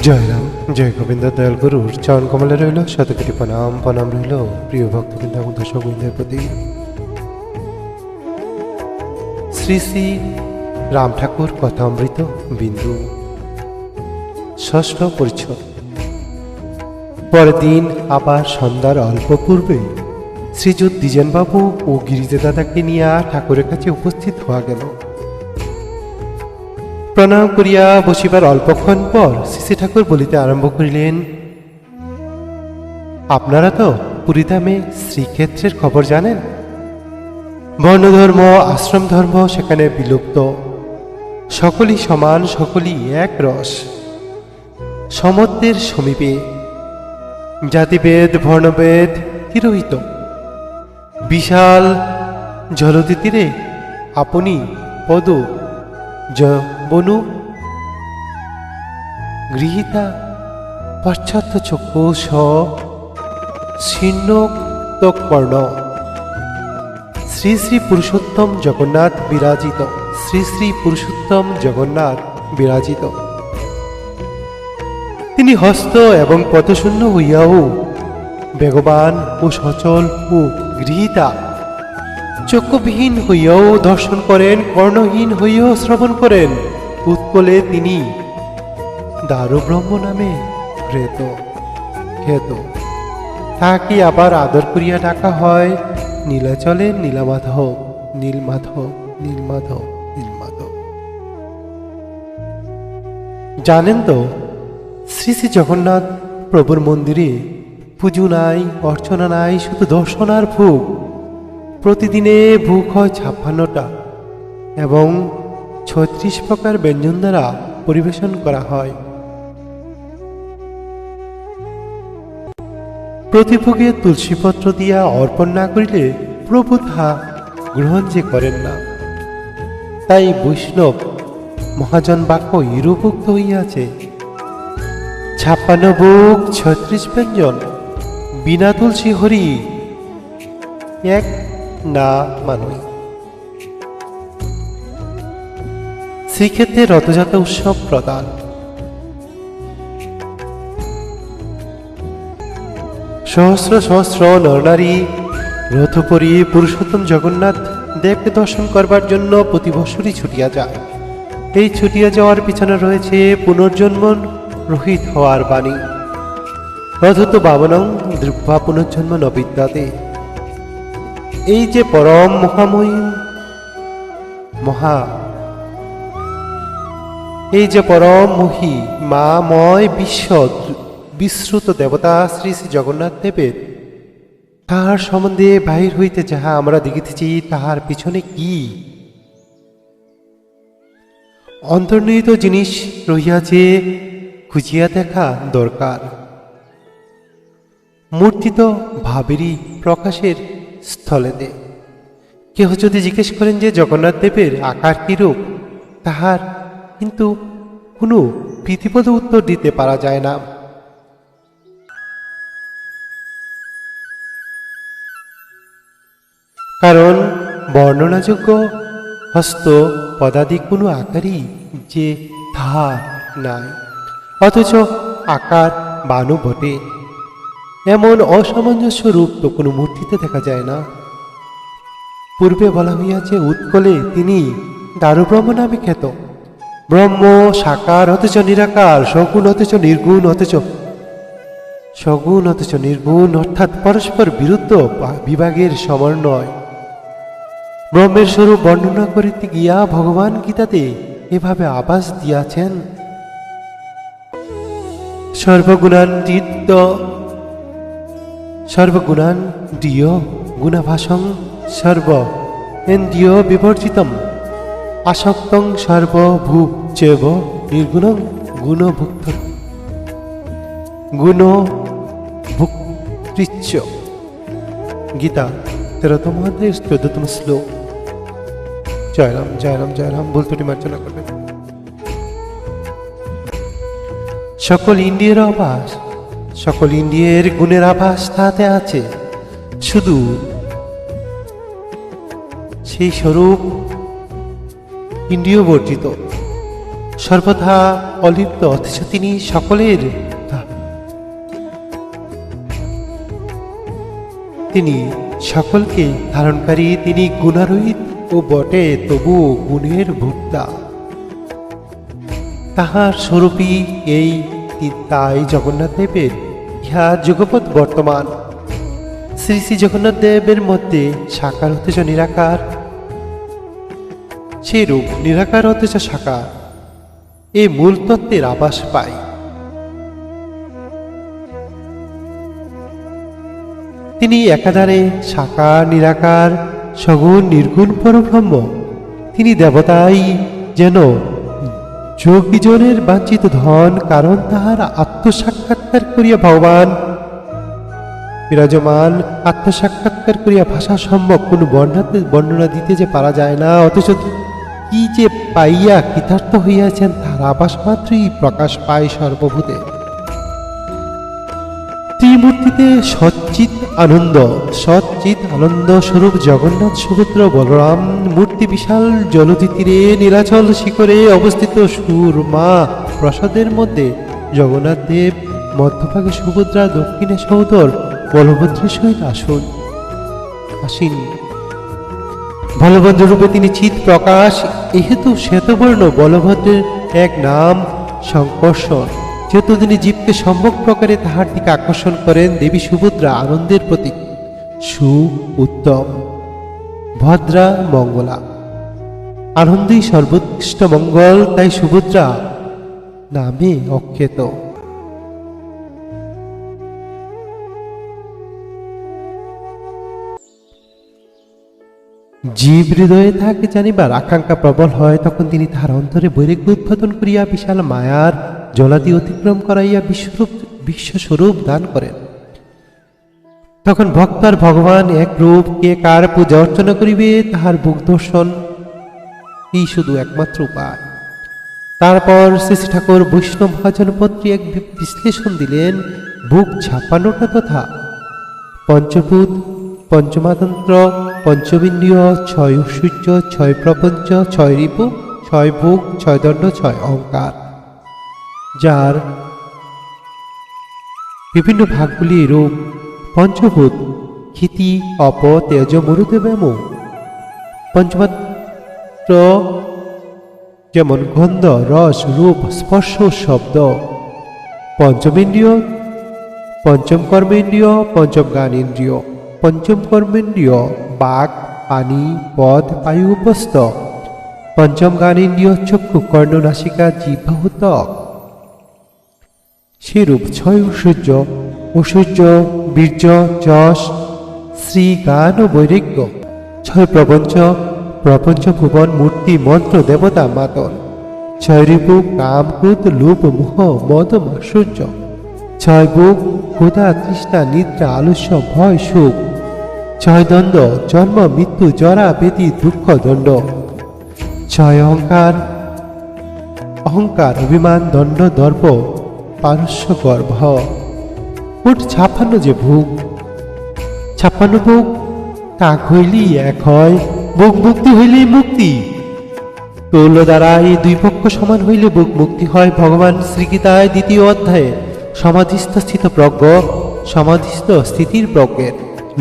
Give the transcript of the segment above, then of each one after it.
জয়রাম, জয় গোবিন্দ দয়াল গুরুর চরণ কমলে রইল শতকোটি প্রণাম। প্রণাম রইল প্রিয় ভক্তবৃন্দ এবং দর্শকবৃন্দের প্রতি। শ্রী শ্রী রাম ঠাকুর কথামৃত বিন্দু, ষষ্ঠ পরিচ্ছদ। পরের দিন আবার সন্ধ্যার অল্প পূর্বে শ্রীযুত দ্বিজেনবাবু ও গিরিজা দাদাকে নিয়ে ঠাকুরের কাছে উপস্থিত হওয়া গেল। প্রণাম করিয়া বসিবার অল্পক্ষণ পর শ্রী ঠাকুর বলিতে আরম্ভ করিলেন, আপনারা তো পুরীধামে শ্রীক্ষেত্রের খবর জানেন। বর্ণধর্ম, আশ্রম ধর্ম সেখানে বিলুপ্ত, সকলই সমান, সকলই এক রস, সমত্বের সমীপে। জাতিভেদ বর্ণভেদ তিরোহিত। বিশাল জলদি তীরে আপনি পদ বনু গৃহীতা পাশ্চাত্য চক্ষু ছিন্নকর্ণ শ্রী শ্রী পুরুষোত্তম জগন্নাথ বিরাজিত, শ্রী শ্রী পুরুষোত্তম জগন্নাথ বিরাজিত। তিনি হস্ত এবং পদশূন্য হইয়াও বেগবান ও সচল ও গৃহীতা, চক্ষুবিহীন হইয়াও দর্শন করেন, কর্ণহীন হইয়াও শ্রবণ করেন। উৎকলে তিনি দারুব্রহ্ম নামে খ্যাত। তাকে আবার আদর করিয়া ডাকা হয় নীলাচলে নীলমাধব, নীলমাধব, নীলমাধব, নীলমাধব। জানেন তো, শ্রী শ্রী জগন্নাথ প্রভুর মন্দিরে পুজো নাই, অর্চনা নাই, শুধু দর্শন আর ভোগ। প্রতিদিনে ভোগ হয় 56টা এবং 36 প্রকার ব্যঞ্জন দ্বারা পরিবেশন করা হয়। প্রতিভোগে তুলসীপত্র দিয়া অর্পণ না করিলে প্রভু তাহা গ্রহণ যে করেন না। তাই বৈষ্ণব মহাজন বাক্য ইরূপোক্ত হইয়াছে, 56 ভোগ 36 ব্যঞ্জন, বিনা তুলসী হরি এক না মানুষ। শ্রীক্ষেত্রে রথযাত্রা উৎসব প্রদান। সহস্র সহস্র নরনারী রথপরি পুরুষোত্তম জগন্নাথ দেবকে দর্শন করবার জন্য প্রতি বৎসরই ছুটিয়া যায়। এই ছুটিয়া যাওয়ার পিছনে রয়েছে পুনর্জন্ম রহিত হওয়ার বাণী। রথত বামনং দৃঢ় পুনর্জন্ম নবিদ্যাতে। এই যে পরম মহী মাময় বিশ্রুত দেবতা শ্রী শ্রী জগন্নাথ দেবের, তাহার সম্বন্ধে বাহির হইতে যাহা আমরা দেখিতেছি তাহার পিছনে কি অন্তর্নিহিত জিনিস রহিয়াছে খুঁজিয়া দেখা দরকার। মূর্তিত ভাবেরই প্রকাশের স্থলেতে। কেহ যদি জিজ্ঞেস করেন যে জগন্নাথ দেবের আকার কিরূপ, তাহার কিন্তু কোনো প্রীতিপদ উত্তর দিতে পারা যায় না। কারণ বর্ণনাযোগ্য হস্ত পদাদি কোনো আকারই যে তাহা নাই, অথচ আকার বানু বটে, এমন অসামঞ্জস্য রূপ তো কোনো মূর্তিতে দেখা যায় না। পূর্বে বলা হইয়াছে, উৎকলে তিনি দারুব্রহ্ম নামে খ্যাত। ব্রহ্ম সাকার অথচ নিরাকার, সগুণ অথচ নির্গুণ, সগুণ অথচ নির্গুণ, অর্থাৎ পরস্পর বিরুদ্ধ বিভাগের সমন্বয়। ব্রহ্মের স্বরূপ বর্ণনা করিতে গিয়া ভগবান গীতাতে এভাবে আভাস দিয়াছেন, সর্বগুণান্ডিয় গুণাভাসং সর্ব ইন্দ্রিয় বিবর্জিতম আসক্তং সর্বভূচৈব নির্গুণং গুণভুক্তৃচ্চ। গীতা 13তম অধ্যায় 14তম শ্লোক। জয়রাম, জয়রাম, জয়রাম। ভুল ত্রুটি মার্জনা করবেন। সকল ইন্দ্রিয়ের আভাস, সকল ইন্দ্রিয়ের গুণের আভাস তাহাতে আছে, শুধু সেই স্বরূপ ইন্দ্রিয় বর্জিত। সর্বদা অলিপ্ত, অথচ তিনি সকলের তিনি সকলকে ধারণকারী, তিনি গুণারহিত ও বটে, তবু গুণের ভোক্তা। তাহার স্বরূপই এই তাই জগন্নাথ দেবের ইহা যুগপৎ বর্তমান। শ্রী শ্রী জগন্নাথ দেবের মধ্যে সাকার অথচ নিরাকার, সেই রূপ নিরাকার অথচ সাকার, এই মূল তত্ত্বের আভাস পাই। তিনি একাধারে সাকার, নিরাকার, সগুণ, নির্গুণ পরব্রহ্ম। তিনি দেবতাই যেন যোগ বিজনের বাঞ্ছিত ধন, কারণ তাহার আত্মসাক্ষাৎকার করিয়া ভগবান বিরাজমান। আত্মসাক্ষাৎকার করিয়া ভাষা সম্ভব কোন বর্ণনা দিতে যে পারা যায় না, অথচ কি যে পাইয়া কৃতার্থ হইয়াছেন তার আভাস মাত্রই প্রকাশ পায় সর্বভূতে। ত্রিমূর্তিতে সচ্চিৎ আনন্দ স্বরূপ জগন্নাথ, সুভদ্র, বলরাম মূর্তি বিশাল জলধি তীরে নীলাচল শিখরে অবস্থিত। সুরমা প্রসাদের মধ্যে জগন্নাথ দেব, মধ্যভাগে সুভদ্রা, দক্ষিণে সহোদর বলভদ্রের সহিত আসীন। বলভদ্র রূপে তিনি চিৎ প্রকাশ, এহেতু শ্বেতবর্ণ বলভদ্রের এক নাম সংকর্ষণ। যেহেতু তিনি জীবকে সম্যক প্রকারে তাহার দিকে আকর্ষণ করেন। দেবী সুভদ্রা আনন্দের প্রতীক, উত্তম, ভদ্রা মঙ্গলা, আনন্দই সর্বোৎকৃষ্ট মঙ্গল, তাই সুভদ্রা নামে অখ্যাত। জীব হৃদয়ে তাহাকে জানিবার আকাঙ্ক্ষা প্রবল হয়, তখন তিনি তাহার অন্তরে বৈরাগ্য উদ্বোধন করিয়া বিশাল মায়ার জলাদি অতিক্রম করাইয়া বিশ্বস্বরূপ দান করেন। তখন ভক্ত আর ভগবান এক রূপ, কে কার পূজা অর্চনা করিবে তাহার বুক দর্শন এই শুধু একমাত্র উপায়। তারপর শ্রী ঠাকুর বৈষ্ণব মহাজনপত্রী এক বিশ্লেষণ দিলেন। বুক 56টা তথা পঞ্চভূত, পঞ্চমাতন্ত্র, পঞ্চবিন্দ্রিয়, 6 ঐশ্বর্য, 6 প্রপঞ্চ, 6 রিপু, 6 ভোগ, 6 দণ্ড, 6 অহংকার, যার বিভিন্ন ভাগগুলি রূপ। পঞ্চভূত ক্ষিতি, অপ, তেজ, মরুদেব, পঞ্চমাত্র যেমন গন্ধ, রস, রূপ, স্পর্শ, শব্দ। পঞ্চমেন্দ্রিয়, পঞ্চম কর্মেন্দ্রিয়, পঞ্চম জ্ঞানেন্দ্রিয়, পঞ্চম কর্মেন্দ্রিয় বাক, পানি, পদ, বায়ু, উপস্থ। পঞ্চম জ্ঞানেন্দ্রিয় চক্ষু, কর্ণ, নাসিকা, জিহ্বা ও ত্বক। সেরূপ 6 ঐশ্বর্য, বীর্য, যশ, শ্রী, গান ও বৈরাগ্য। 6 প্রপঞ্চ, ভুবন, মূর্তি, মন্ত্র, দেবতা, মাতন। 6 রিপু, কাম, ক্রোধ, লোভ, মোহ, মদ, মাৎসর্য। 6 ভোগ, ক্ষুধা, তৃষ্ণা, নিদ্রা, আলস্য, ভয়, সুখ। 6 দণ্ড, জন্ম, মৃত্যু, জরা, ব্যাধি, দুঃখ, দণ্ড। 6 অহংকার, অভিমান, দণ্ড, দর্প, পারস্য, গর্ভ। মোট 56 যে ভোগ। 56 ভোগ তাক হইলেই এক হয়, ভোগ মুক্তি হইলেই মুক্তি। তৈল দ্বারা এই 2 পক্ষ সমান হইলে ভোগ মুক্তি হয়। ভগবান শ্রীগীতায় 2য় অধ্যায়ে সমাধিস্থ স্থিত প্রজ্ঞ, সমাধিস্থ স্থিতির প্রজ্ঞের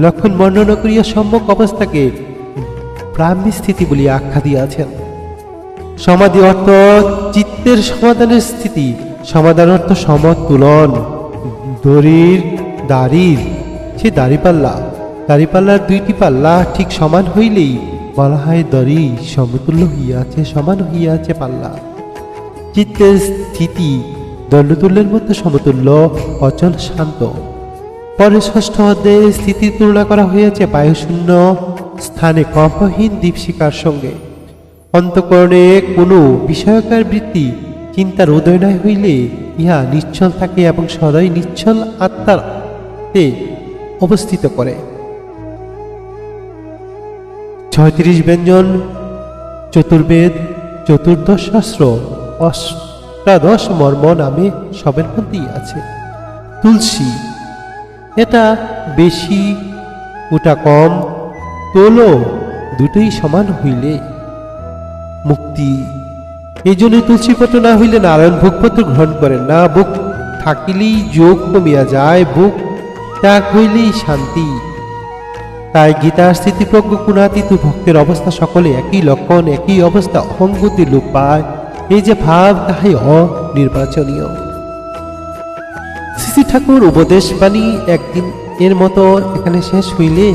লক্ষণ বর্ণনা করিয়া সম্যক অবস্থাকে ব্রাহ্মী স্থিতি বলিয়া আখ্যা দিয়াছেন। সমাধি অর্থ চিত্তের সমাধানের স্থিতি, সমাধান অর্থ সমতুলন। দাড়ির সে দাড়িপাল্লার 2টি পাল্লা ঠিক সমান হইলেই বলা হয় দড়ি সমতুল্য হইয়াছে, সমান হইয়াছে পাল্লা। চিত্তের স্থিতি দণ্ডতুল্যের মধ্যে সমতুল্য, অচল, শান্ত। পরে 6ষ্ঠ অধ্যায়ে স্থিতির তুলনা করা হয়েছে বায়ুশূন্য স্থানে কম্পহীন দীপশিকার সঙ্গে। অন্তঃকরণে কোনো বিষয়কার বৃত্তি চিন্তার উদয় না হইলে ইহা নিশ্চল থাকে এবং সদয় নিশ্চল আত্মাতে অবস্থিত করে। 36 ব্যঞ্জন, চতুর্বেদ, 14 শাস্ত্র, 18 মর্ম নামে সবের মধ্যেই আছে। তুলসী, এটা বেশি ওটা কম, তোলো দুটোই সমান হইলে মুক্তি। এই জন্য তুলসীপত্র না হইলে নারায়ণ ভোগপত্র গ্রহণ করেন না। বুক থাকিলেই যোগ কমিয়া যায়, বুক ত্যাগ হইলেই শান্তি। তাই গীতার স্থিতিপ্রজ্ঞ গুণাতীত ভক্তের অবস্থা সকলে একই লক্ষণ, একই অবস্থা, অহংগতি লোপ পায়। এই যে ভাব, তাহাই অনির্বাচনীয়। শ্রী ঠাকুর উপদেশ বাণী একদিন এর মতো এখানে শেষ হইলে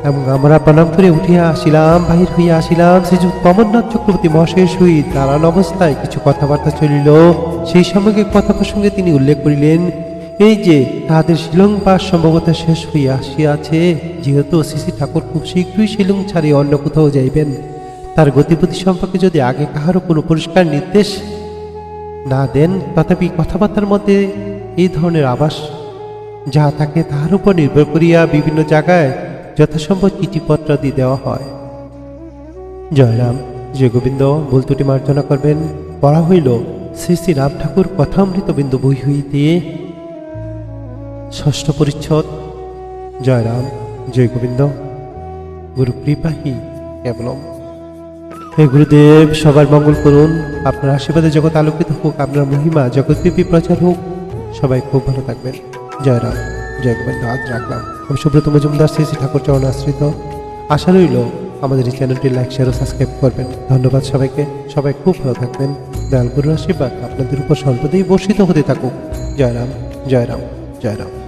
এবং আমরা প্রণাম করে উঠিয়া আসিলাম, বাহির হইয়া আসিলাম। শ্রীযুক্ত অমরনাথ চক্রবর্তী মহাশয়ের সহিত দাঁড়ান অবস্থায় কিছু কথাবার্তা চলিল। সেই সময় কথা প্রসঙ্গে তিনি উল্লেখ করিলেন, এই যে তাহাদের শিলং পাস সম্ভবত শেষ হইয়া আসিয়াছে, যেহেতু শ্রী ঠাকুর খুব শীঘ্রই শিলং ছাড়িয়ে অন্য কোথাও যাইবেন, তার গতিপতি সম্পর্কে যদি আগে কাহারও কোনো পরিষ্কার নির্দেশ না দেন, তথাপি কথাবার্তার মধ্যে এই ধরনের আভাস যাহা থাকে তাহার উপর নির্ভর করিয়া বিভিন্ন জায়গায় যথাসম্ভব চিঠিপত্রাদি দেওয়া হয়। জয়রাম, জয় গোবিন্দ, ভুল ত্রুটি মার্জনা করবেন। পড়া হইল শ্রী শ্রী রাম ঠাকুর কথামৃত বিন্দু বই হইতে, ষষ্ঠ পরিচ্ছদ। জয়রাম, জয় গোবিন্দ, গুরু কৃপাহি কেবলম। হে গুরুদেব, সবার মঙ্গল করুন, আপনার আশীর্বাদে জগৎ আলোকিত হোক, আপনার মহিমা জগৎব্যাপী প্রচার হোক, সবাই খুব ভালো থাকবেন। জয়রাম, জয় গোবিন্দ। আজ রাখলাম। আমি সুব্রত মজুমদার, শ্রী শ্রী ঠাকুর চরণ আশ্রিত। আশা রইল আমাদের এই চ্যানেলটি লাইক, শেয়ার ও সাবস্ক্রাইব করবেন। ধন্যবাদ সবাইকে। সবাই খুব ভালো থাকবেন। দয়াল গুরুর আশীর্বাদ আপনাদের উপর সর্বদাই বর্ষিত হতে থাকুক। জয়রাম, জয়রাম, জয়রাম।